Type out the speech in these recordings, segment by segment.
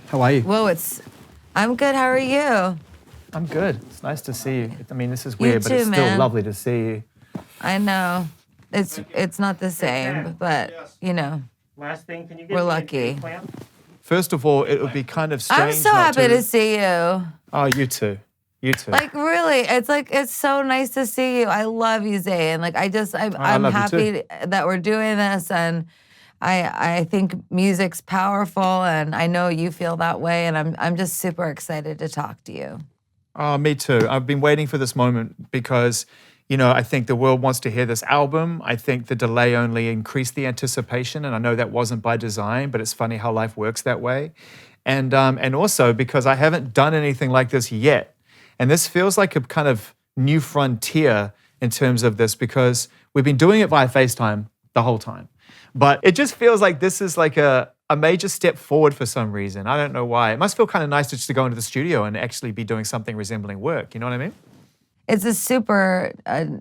How are you? Whoa, I'm good. How are you? I'm good. It's nice to see you. I mean, this is weird, but too, it's still man. lovely to see you. I know. It's not the same, but you know, Last thing, can you get we're me lucky. an plant? First of all, it would be kind of strange. I'm so not happy to see you. Oh, you too. You too. Like really, it's so nice to see you. I love you, Zane. Like I'm love you happy that we're doing this, and I think music's powerful, and I know you feel that way, and I'm just super excited to talk to you. Oh, me too. I've been waiting for this moment because, I think the world wants to hear this album. I think the delay only increased the anticipation, and I know that wasn't by design, but it's funny how life works that way. And also because I haven't done anything like this yet. And this feels like a kind of new frontier in terms of this because we've been doing it via FaceTime the whole time. But it just feels like this is like a major step forward for some reason. I don't know why. It must feel kind of nice just to go into the studio and actually be doing something resembling work. You know what I mean? It's a super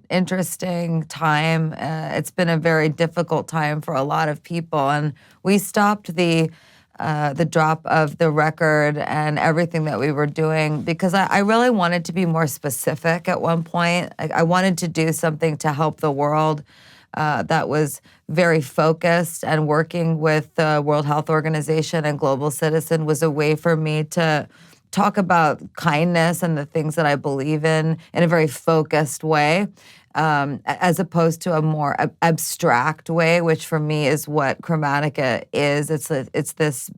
interesting time. It's been a very difficult time for a lot of people, and we stopped the drop of the record and everything that we were doing because I really wanted to be more specific at one point. I wanted to do something to help the world that was very focused, and working with the World Health Organization and Global Citizen was a way for me to talk about kindness and the things that I believe in a very focused way, as opposed to a more abstract way, which for me is what Chromatica is. It's this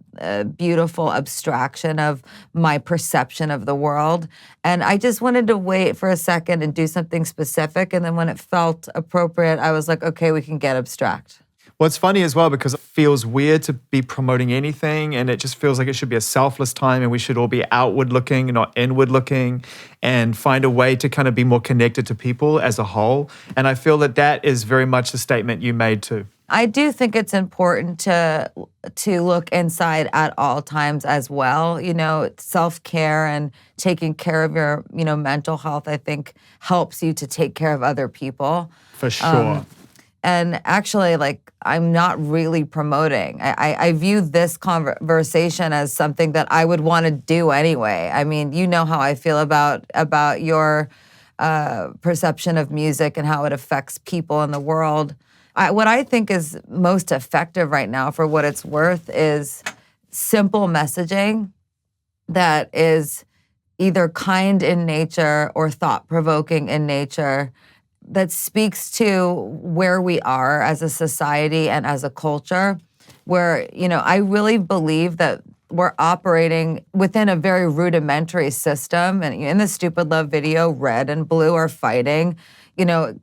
beautiful abstraction of my perception of the world. And I just wanted to wait for a second and do something specific. And then when it felt appropriate, I was like, okay, we can get abstract. Well, it's funny as well because it feels weird to be promoting anything, and it just feels like it should be a selfless time and we should all be outward looking, not inward looking, and find a way to kind of be more connected to people as a whole. And I feel that is very much the statement you made too. I do think it's important to look inside at all times as well. Self-care and taking care of your, mental health, I think helps you to take care of other people. For sure. And actually, I'm not really promoting. I view this conversation as something that I would want to do anyway. I mean, you know how I feel about your perception of music and how it affects people in the world. What I think is most effective right now, for what it's worth, is simple messaging that is either kind in nature or thought-provoking in nature, that speaks to where we are as a society and as a culture, where, I really believe that we're operating within a very rudimentary system. And in the Stupid Love video, red and blue are fighting.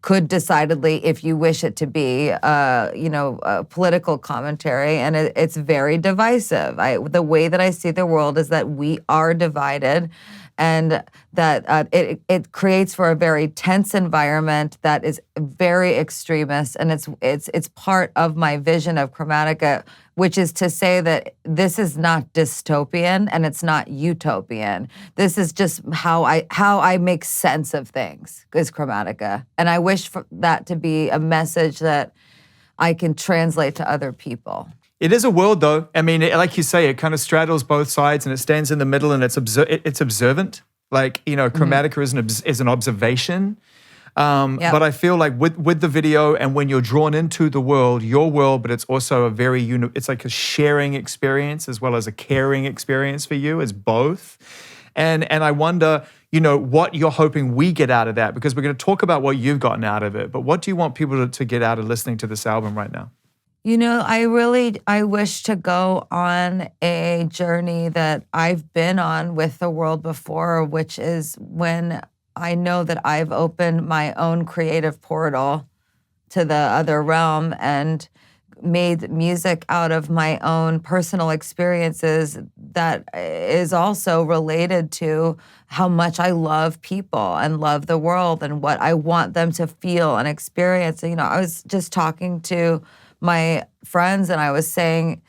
Could decidedly, if you wish it to be, a political commentary, and it's very divisive. The way that I see the world is that we are divided, and that it creates for a very tense environment that is very extremist, and it's part of my vision of Chromatica, which is to say that this is not dystopian and it's not utopian. This is just how I make sense of things, is Chromatica, and I wish for that to be a message that I can translate to other people. It is a world, though. I mean, like you say, it kind of straddles both sides, and it stands in the middle, and it's observant. Chromatica is an observation. Yep. But I feel like with the video, and when you're drawn into the world, your world, but it's also it's like a sharing experience as well as a caring experience for you. It's both. And I wonder, what you're hoping we get out of that, because we're going to talk about what you've gotten out of it. But what do you want people to get out of listening to this album right now? I wish to go on a journey that I've been on with the world before, which is when I know that I've opened my own creative portal to the other realm and made music out of my own personal experiences that is also related to how much I love people and love the world and what I want them to feel and experience. I was just talking to my friends, and I was saying,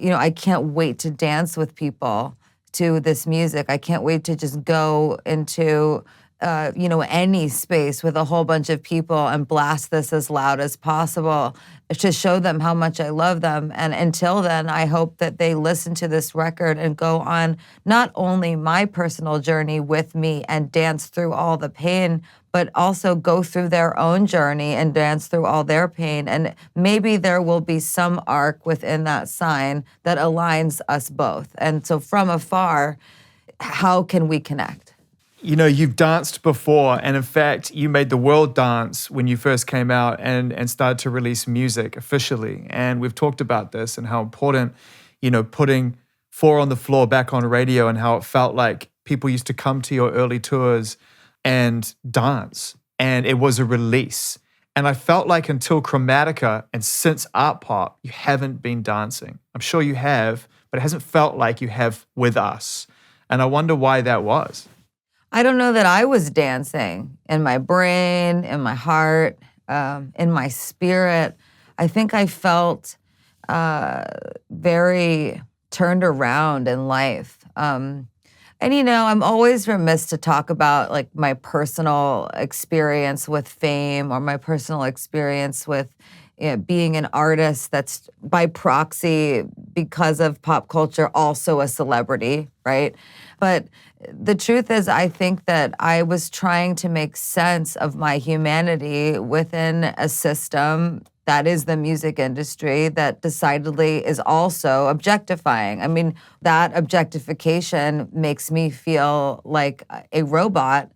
I can't wait to dance with people to this music. I can't wait to just go into any space with a whole bunch of people and blast this as loud as possible to show them how much I love them. And until then, I hope that they listen to this record and go on not only my personal journey with me and dance through all the pain, but also go through their own journey and dance through all their pain. And maybe there will be some arc within that sign that aligns us both. And so from afar, how can we connect? You've danced before, and in fact, you made the world dance when you first came out and started to release music officially. And we've talked about this and how important, putting Four on the Floor back on radio and how it felt like people used to come to your early tours and dance, and it was a release. And I felt like until Chromatica and since ARTPOP, you haven't been dancing. I'm sure you have, but it hasn't felt like you have with us. And I wonder why that was. I don't know that I was dancing in my brain, in my heart, in my spirit. I think I felt very turned around in life. And I'm always remiss to talk about like my personal experience with fame or my personal experience with being an artist that's by proxy because of pop culture also a celebrity, right? But the truth is, I think that I was trying to make sense of my humanity within a system that is the music industry that decidedly is also objectifying. I mean, that objectification makes me feel like a robot,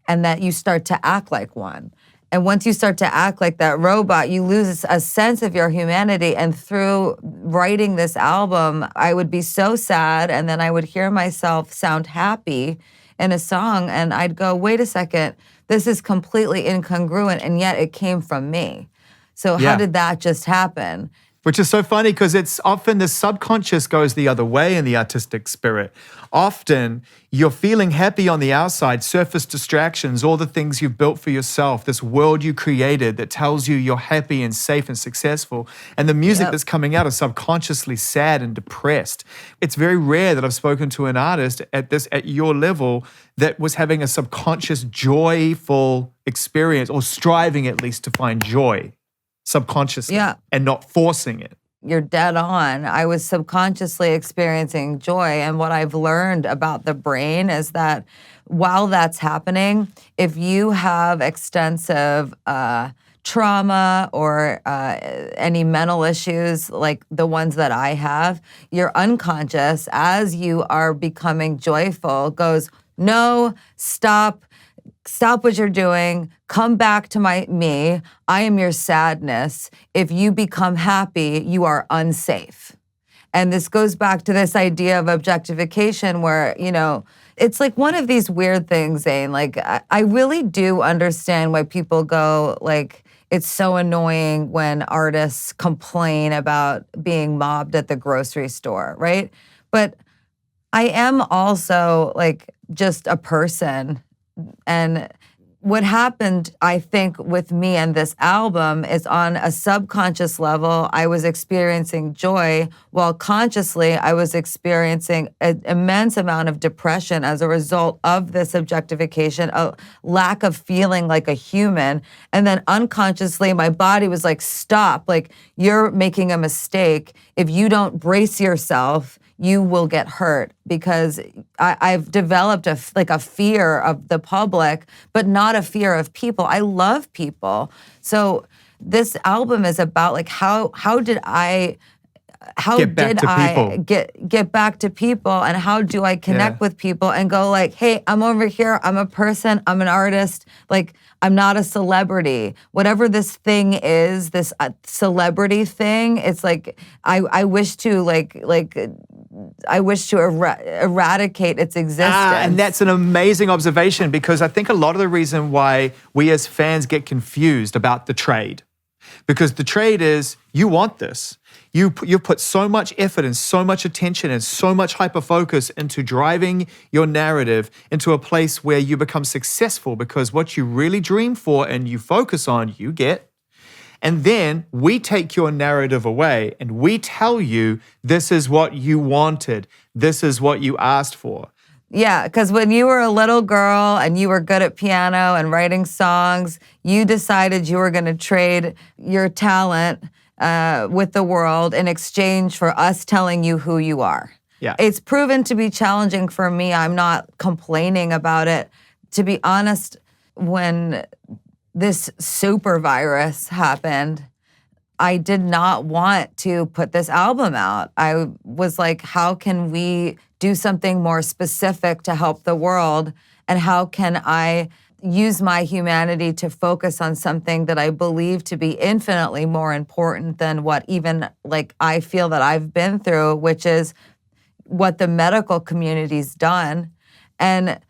and that you start to act like one. And once you start to act like that robot, you lose a sense of your humanity. And through writing this album, I would be so sad, and then I would hear myself sound happy in a song, and I'd go, wait a second, this is completely incongruent, and yet it came from me. So how did that just happen? Which is so funny because it's often the subconscious goes the other way in the artistic spirit. Often you're feeling happy on the outside, surface distractions, all the things you've built for yourself, this world you created that tells you you're happy and safe and successful. And the music that's coming out is subconsciously sad and depressed. It's very rare that I've spoken to an artist at your level that was having a subconscious joyful experience, or striving at least to find joy subconsciously and not forcing it. You're dead on. I was subconsciously experiencing joy. And what I've learned about the brain is that while that's happening, if you have extensive trauma or any mental issues like the ones that I have, your unconscious, as you are becoming joyful, goes, no, stop what you're doing, come back to me, I am your sadness. If you become happy, you are unsafe. And this goes back to this idea of objectification where, it's like one of these weird things, Zane. Like, I really do understand why people go, like, it's so annoying when artists complain about being mobbed at the grocery store, right? But I am also, like, just a person. And what happened, I think, with me and this album is on a subconscious level, I was experiencing joy, while consciously I was experiencing an immense amount of depression as a result of this objectification, a lack of feeling like a human. And then unconsciously, my body was like, stop, like, you're making a mistake. If you don't brace yourself, you will get hurt, because I've developed a fear of the public, but not a fear of people. I love people. So this album is about like how did I get back to people, and how do I connect with people and go like, hey, I'm over here, I'm a person, I'm an artist, like, I'm not a celebrity. Whatever this thing is, this celebrity thing, it's like I wish to eradicate its existence. And that's an amazing observation, because I think a lot of the reason why we as fans get confused about the trade, because the trade is, you want this. You put so much effort and so much attention and so much hyper-focus into driving your narrative into a place where you become successful, because what you really dream for and you focus on, you get. And then we take your narrative away and we tell you this is what you wanted. This is what you asked for. Yeah, because when you were a little girl and you were good at piano and writing songs, you decided you were going to trade your talent with the world in exchange for us telling you who you are. Yeah. It's proven to be challenging for me. I'm not complaining about it. To be honest, when this super virus happened, I did not want to put this album out. I was like, how can we do something more specific to help the world? And how can I use my humanity to focus on something that I believe to be infinitely more important than what even like I feel that I've been through, which is what the medical community's done. And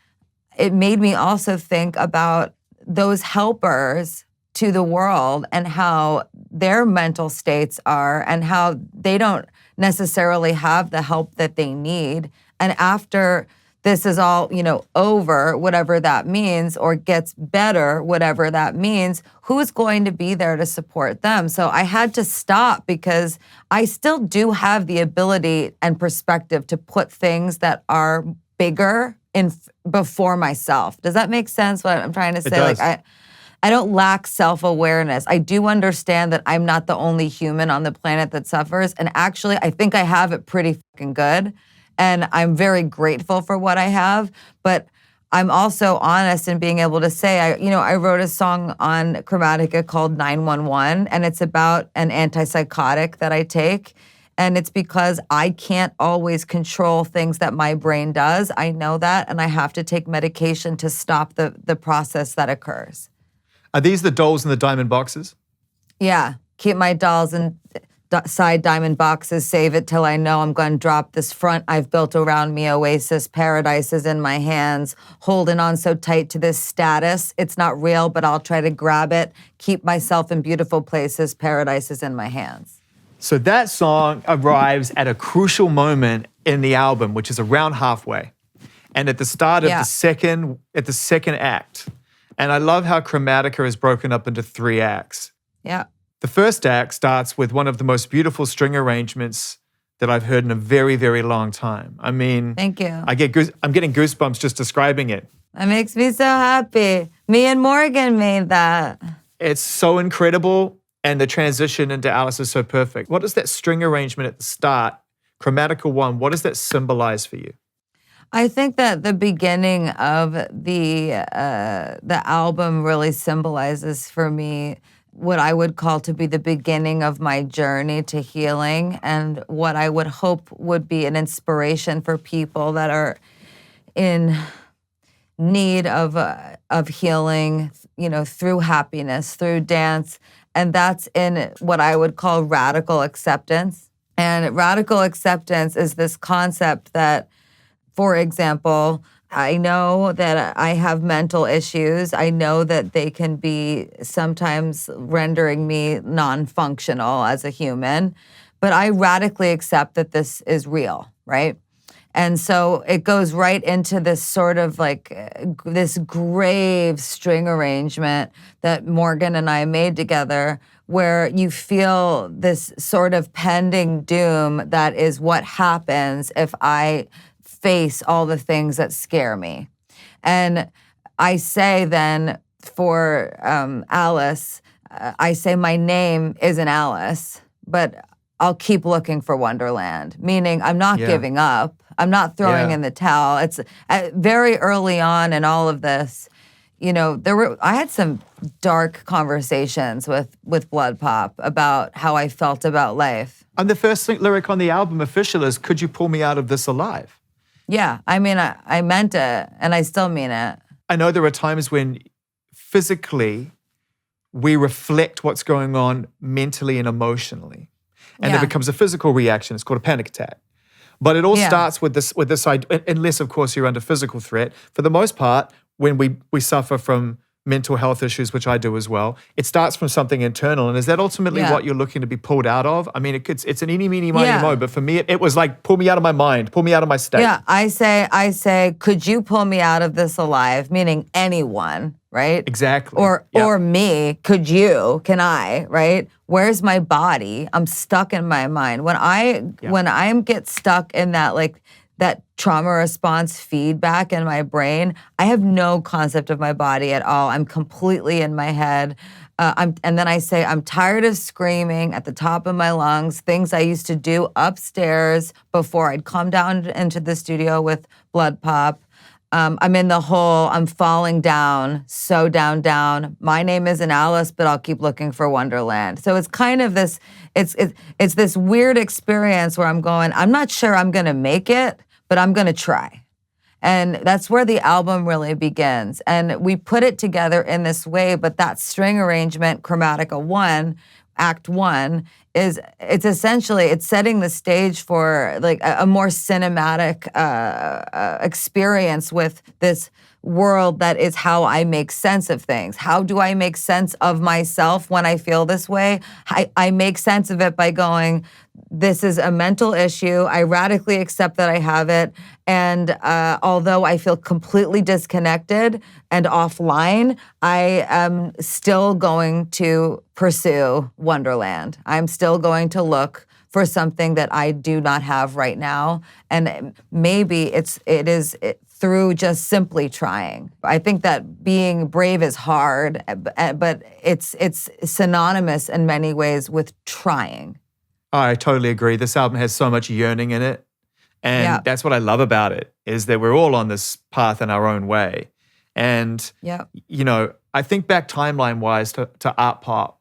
it made me also think about those helpers to the world and how their mental states are and how they don't necessarily have the help that they need. And after this is all, over, whatever that means, or gets better, whatever that means, who's going to be there to support them? So I had to stop because I still do have the ability and perspective to put things that are bigger in before myself. Does that make sense what I'm trying to say? It does. Like I don't lack self-awareness. I do understand that I'm not the only human on the planet that suffers. And actually, I think I have it pretty fucking good. And I'm very grateful for what I have. But I'm also honest in being able to say, I wrote a song on Chromatica called 911, and it's about an antipsychotic that I take. And it's because I can't always control things that my brain does. I know that, and I have to take medication to stop the process that occurs. Are these the dolls in the diamond boxes? Yeah, keep my dolls in side diamond boxes, save it till I know I'm going to drop this front I've built around me oasis. Paradise is in my hands, holding on so tight to this status. It's not real, but I'll try to grab it. Keep myself in beautiful places. Paradise is in my hands. So that song arrives at a crucial moment in the album, which is around halfway, and at the start of the second act. And I love how Chromatica is broken up into 3 acts. Yeah. The first act starts with one of the most beautiful string arrangements that I've heard in a very, very long time. I mean, thank you. I'm getting goosebumps just describing it. That makes me so happy. Me and Morgan made that. It's so incredible, and the transition into Alice is so perfect. What does that string arrangement at the start, Chromatica 1, what does that symbolize for you? I think that the beginning of the album really symbolizes for me what I would call to be the beginning of my journey to healing, and what I would hope would be an inspiration for people that are in need of healing, through happiness, through dance, and that's in what I would call radical acceptance. And radical acceptance is this concept that, for example, I know that I have mental issues. I know that they can be sometimes rendering me non-functional as a human, but I radically accept that this is real, right? And so it goes right into this sort of like this grave string arrangement that Morgan and I made together, where you feel this sort of pending doom that is what happens if I face all the things that scare me. And I say then for Alice, I say my name isn't Alice, but I'll keep looking for Wonderland, meaning I'm not giving up. I'm not throwing in the towel. It's very early on in all of this, I had some dark conversations with Blood Pop about how I felt about life. And the first lyric on the album official is, "Could you pull me out of this alive?" Yeah, I mean, I meant it, and I still mean it. I know there are times when physically we reflect what's going on mentally and emotionally, and it becomes a physical reaction. It's called a panic attack. But it all starts with this unless, of course, you're under physical threat. For the most part, when we suffer from mental health issues, which I do as well, it starts from something internal. And is that ultimately what you're looking to be pulled out of? I mean, it's an eeny, meeny, miny, mo, but for me, it was like, pull me out of my mind, pull me out of my state. Yeah, I say, could you pull me out of this alive? Meaning anyone, right? Exactly. Or me, can I, right? Where's my body? I'm stuck in my mind. When I get stuck in that, like, that trauma response feedback in my brain. I have no concept of my body at all. I'm completely in my head. And then I say, I'm tired of screaming at the top of my lungs, things I used to do upstairs before I'd come down into the studio with Blood Pop. I'm in the hole, I'm falling down, so down. My name isn't Alice, but I'll keep looking for Wonderland. So it's kind of this, it's this weird experience where I'm going, I'm not sure I'm gonna make it, but I'm gonna try. And that's where the album really begins. And we put it together in this way, but that string arrangement, Chromatica 1, Act 1, it's essentially setting the stage for like a more cinematic experience with this world that is how I make sense of things. How do I make sense of myself when I feel this way? I make sense of it by going, this is a mental issue. I radically accept that I have it. And although I feel completely disconnected and offline, I am still going to pursue Wonderland. I'm still going to look for something that I do not have right now. And maybe it is through just simply trying. I think that being brave is hard, but it's synonymous in many ways with trying. I totally agree. This album has so much yearning in it. And that's what I love about it, is that we're all on this path in our own way. And, you know, I think back timeline-wise to ARTPOP.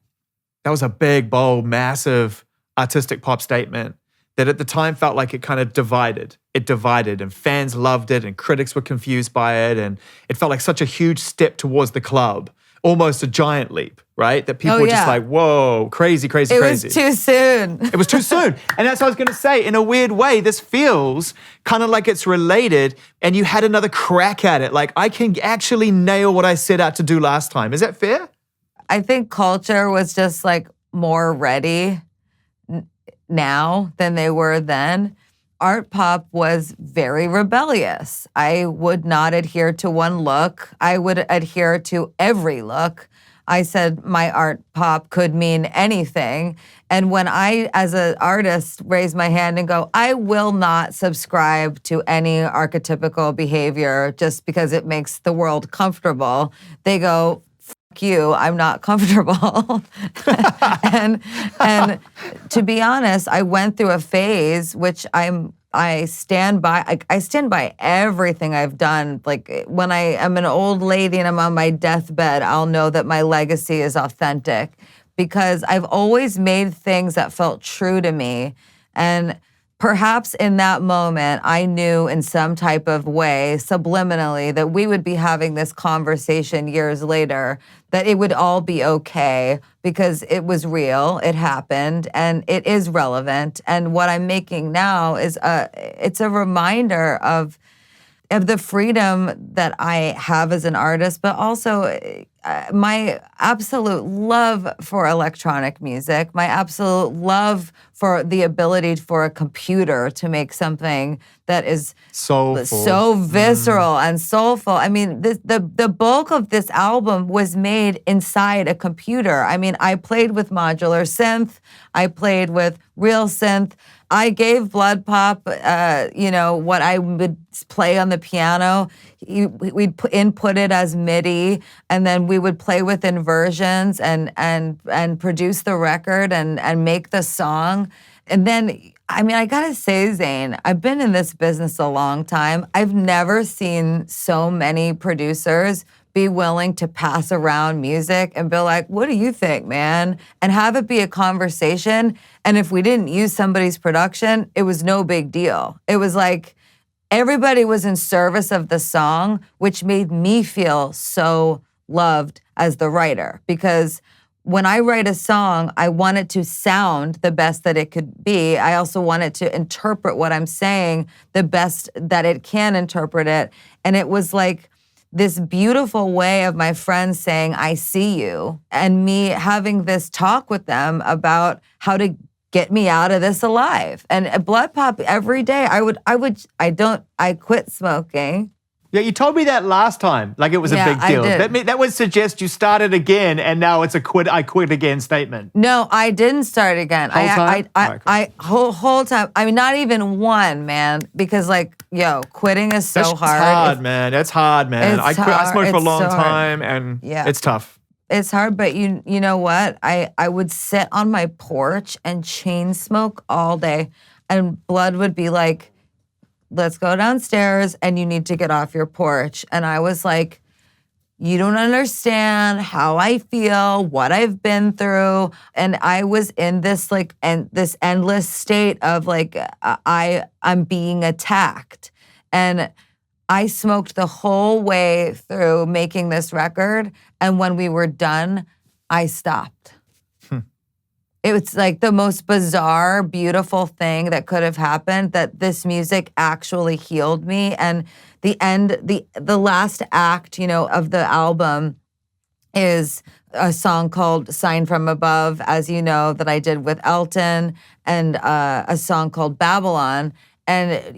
That was a big, bold, massive artistic pop statement that at the time felt like it kind of divided. It divided, and fans loved it, and critics were confused by it, and it felt like such a huge step towards the club, almost a giant leap, right? That people were just like, whoa, crazy. It was too soon. It was too soon. And that's what I was going to say. In a weird way, this feels kind of like it's related, and you had another crack at it. Like, I can actually nail what I set out to do last time. Is that fair? I think culture was just like more ready now than they were then. ARTPOP was very rebellious. I would not adhere to one look. I would adhere to every look. I said my ARTPOP could mean anything. And when I, as an artist, raise my hand and go, I will not subscribe to any archetypical behavior just because it makes the world comfortable, they go, you, I'm not comfortable. and to be honest, I went through a phase which I stand by. I stand by everything I've done. Like when I am an old lady and I'm on my deathbed, I'll know that my legacy is authentic because I've always made things that felt true to me. And perhaps in that moment, I knew in some type of way, subliminally, that we would be having this conversation years later, that it would all be okay because it was real, it happened, and it is relevant. And what I'm making now is it's a reminder of the freedom that I have as an artist, but also my absolute love for electronic music, my absolute love for the ability for a computer to make something that is soulful, so visceral and soulful. I mean, the bulk of this album was made inside a computer. I mean, I played with modular synth, I played with real synth. I gave Blood Pop, what I would play on the piano. We'd input it as MIDI, and then we would play with inversions and produce the record and make the song. And then, I mean, I gotta say, Zane, I've been in this business a long time. I've never seen so many producers be willing to pass around music and be like, what do you think, man? And have it be a conversation. And if we didn't use somebody's production, it was no big deal. It was like everybody was in service of the song, which made me feel so loved as the writer. Because when I write a song, I want it to sound the best that it could be. I also want it to interpret what I'm saying the best that it can interpret it. And it was like this beautiful way of my friends saying, I see you, and me having this talk with them about how to get me out of this alive. And Blood Pop every day, I quit smoking. Yeah, you told me that last time, like it was a big deal. I did. That would suggest you started again, and now it's I quit again statement. No, I didn't start again. Whole time? Whole time. I mean, not even one, man. Because quitting is so hard. It's hard, man. It's hard, man. I smoked for a long time, and it's tough. It's hard, but you know what? I would sit on my porch and chain smoke all day, and blood would be like, let's go downstairs and you need to get off your porch. And I was like, you don't understand how I feel, what I've been through. And I was in this this endless state of I'm being attacked. And I smoked the whole way through making this record. And when we were done, I stopped. It was like the most bizarre, beautiful thing that could have happened, that this music actually healed me. And the last act, of the album is a song called Sign from Above, as you know, that I did with Elton, and a song called Babylon. And,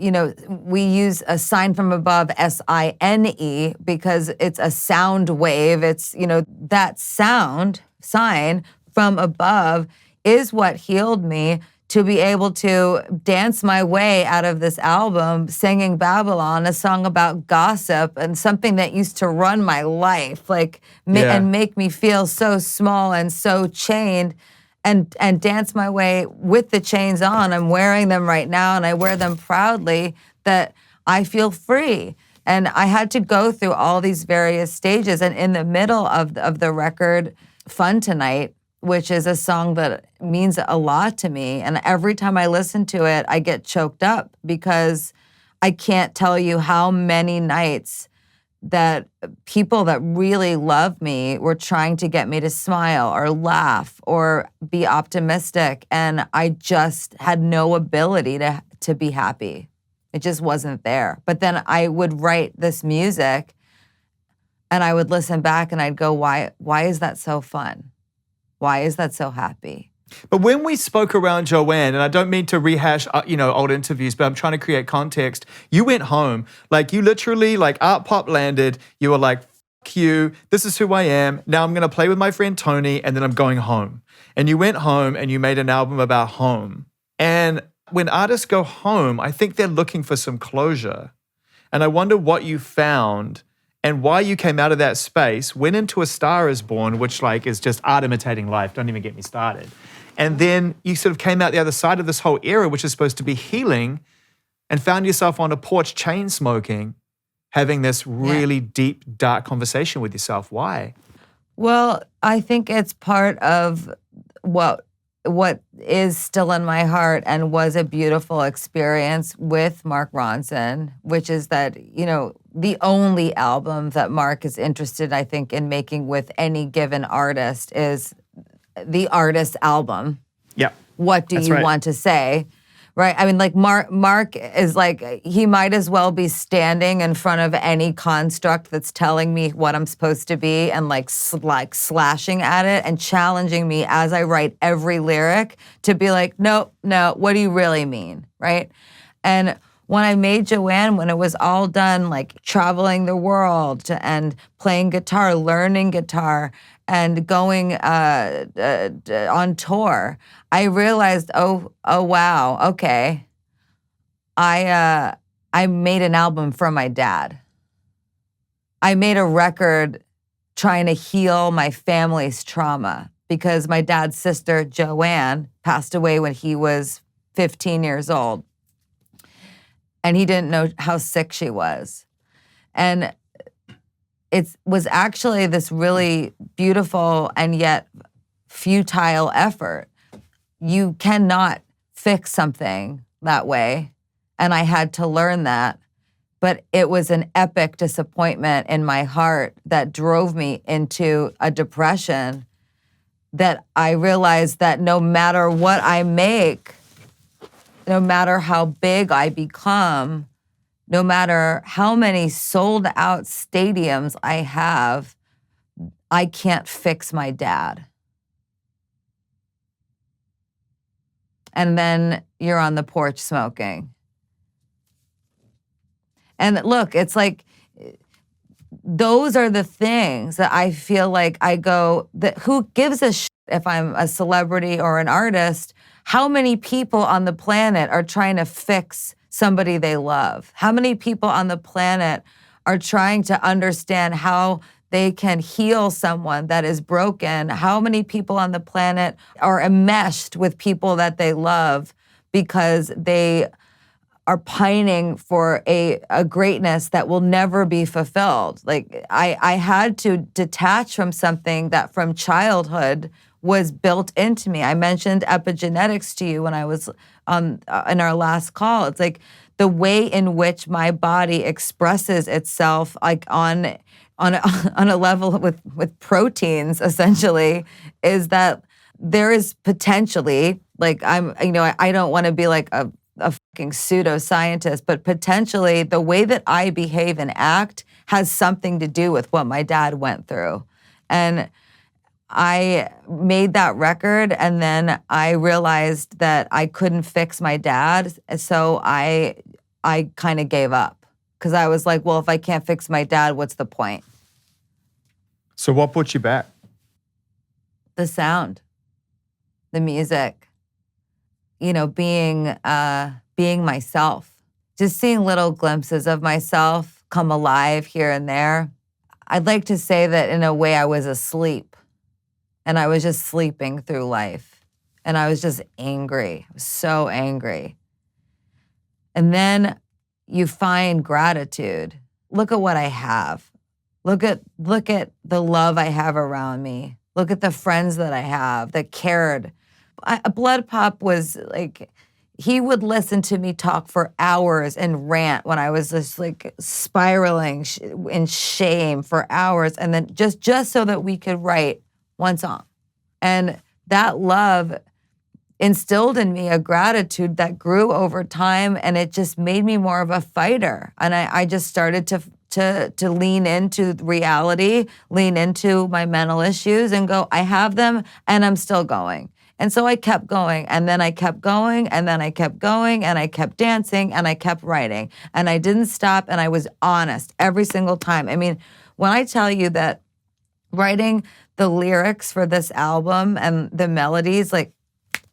we use a sign from above, SINE, because it's a sound wave. It's, that sign from above is what healed me to be able to dance my way out of this album, singing Babylon, a song about gossip and something that used to run my life, and make me feel so small and so chained, and dance my way with the chains on. I'm wearing them right now, and I wear them proudly, that I feel free. And I had to go through all these various stages. And in the middle of the record, Fun Tonight, which is a song that means a lot to me. And every time I listen to it, I get choked up, because I can't tell you how many nights that people that really love me were trying to get me to smile or laugh or be optimistic. And I just had no ability to be happy. It just wasn't there. But then I would write this music and I would listen back and I'd go, why is that so fun? Why is that so happy? But when we spoke around Joanne, and I don't mean to rehash, old interviews, but I'm trying to create context. You went home, you literally, Art Pop landed. You were like, "Fuck you. This is who I am. Now I'm going to play with my friend Tony, and then I'm going home." And you went home and you made an album about home. And when artists go home, I think they're looking for some closure. And I wonder what you found and why you came out of that space, went into A Star Is Born, which is just art imitating life. Don't even get me started. And then you sort of came out the other side of this whole era, which is supposed to be healing, and found yourself on a porch chain smoking, having this really deep, dark conversation with yourself. Why? Well, I think it's part of what is still in my heart and was a beautiful experience with Mark Ronson, which is that, the only album that Mark is interested, I think, in making with any given artist is the artist's album. Yeah. What do you want to say? Right? I mean, Mark is he might as well be standing in front of any construct that's telling me what I'm supposed to be and slashing at it and challenging me as I write every lyric to be like, no, what do you really mean? Right? And when I made Joanne, when it was all done, traveling the world and playing guitar, learning guitar, and going on tour, I realized, oh wow, okay. I made an album for my dad. I made a record trying to heal my family's trauma, because my dad's sister, Joanne, passed away when he was 15 years old. And he didn't know how sick she was. And it was actually this really beautiful and yet futile effort. You cannot fix something that way. And I had to learn that. But it was an epic disappointment in my heart that drove me into a depression, that I realized that no matter what I make, no matter how big I become, no matter how many sold out stadiums I have, I can't fix my dad. And then you're on the porch smoking. And look, it's those are the things that I feel like I go, that who gives a shit if I'm a celebrity or an artist? How many people on the planet are trying to fix somebody they love? How many people on the planet are trying to understand how they can heal someone that is broken? How many people on the planet are enmeshed with people that they love because they are pining for a greatness that will never be fulfilled? Like I had to detach from something that from childhood was built into me. I mentioned epigenetics to you when I was in our last call. It's like the way in which my body expresses itself, like on a level with proteins, essentially, is that there is potentially, like I don't want to be like a fucking pseudoscientist, but potentially the way that I behave and act has something to do with what my dad went through. And I made that record, and then I realized that I couldn't fix my dad, so I kind of gave up, because I was like, well, if I can't fix my dad, what's the point? So what put you back? The sound, the music, being myself, just seeing little glimpses of myself come alive here and there. I'd like to say that in a way I was asleep. And I was just sleeping through life. And I was just angry. I was so angry. And then you find gratitude. Look at what I have. Look at the love I have around me. Look at the friends that I have that cared. Blood Pop was like, he would listen to me talk for hours and rant when I was just like spiraling in shame for hours. And then just so that we could write one song. And that love instilled in me a gratitude that grew over time, and it just made me more of a fighter. And I just started to lean into reality, lean into my mental issues and go, I have them and I'm still going. And so I kept going, and then I kept going, and then I kept going, and I kept dancing, and I kept writing. And I didn't stop, and I was honest every single time. I mean, when I tell you that writing the lyrics for this album and the melodies, like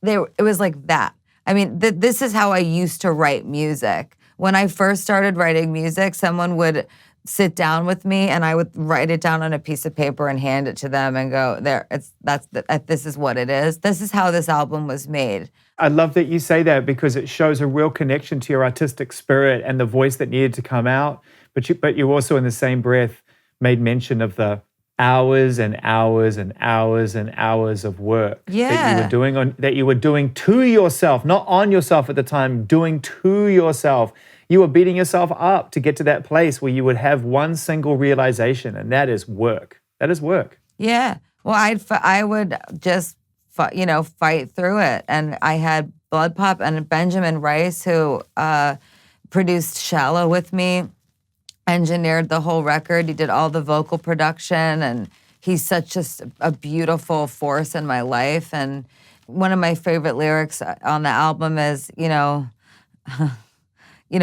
it was like that. I mean, this is how I used to write music. When I first started writing music, someone would sit down with me and I would write it down on a piece of paper and hand it to them and go, this is what it is. This is how this album was made. I love that you say that, because it shows a real connection to your artistic spirit and the voice that needed to come out. But you also, in the same breath, made mention of the hours and hours and hours and hours of work that you were doing to yourself, not on yourself at the time, doing to yourself. You were beating yourself up to get to that place where you would have one single realization, and that is work. That is work. Yeah. Well, I would just fight through it, and I had Blood Pop and Benjamin Rice, who produced "Shallow" with me, engineered the whole record. He did all the vocal production, and he's such just a beautiful force in my life. And one of my favorite lyrics on the album is,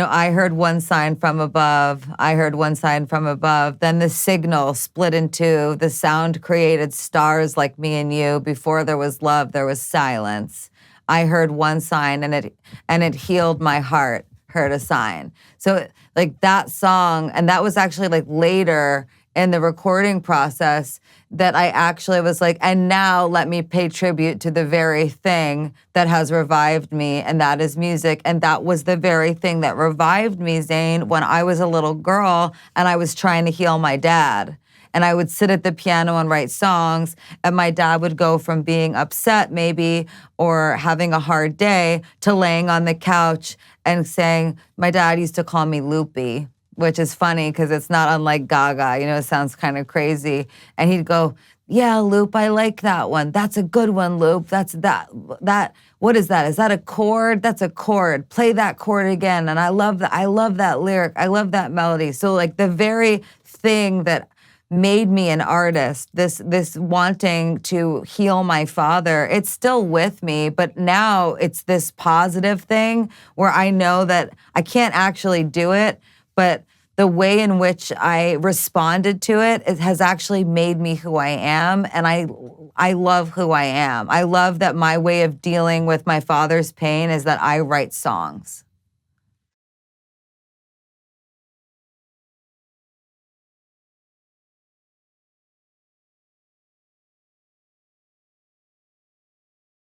I heard one sign from above. I heard one sign from above. Then the signal split in two. The sound created stars like me and you. Before there was love, there was silence. I heard one sign, and it healed my heart. Heard a sign. So like that song, and that was actually like later in the recording process that I actually was like, and now let me pay tribute to the very thing that has revived me, and that is music. And that was the very thing that revived me, Zane, when I was a little girl and I was trying to heal my dad. And I would sit at the piano and write songs, and my dad would go from being upset maybe or having a hard day to laying on the couch and saying, my dad used to call me Loopy, which is funny because it's not unlike Gaga, it sounds kind of crazy. And he'd go, yeah, Loop, I like that one. That's a good one, Loop. That's that, what is that? Is that a chord? That's a chord. Play that chord again. And I love that lyric. I love that melody. So like the very thing that made me an artist, this wanting to heal my father, it's still with me, but now it's this positive thing where I know that I can't actually do it, but the way in which I responded to it, it has actually made me who I am. And I love who I am. I love that my way of dealing with my father's pain is that I write songs.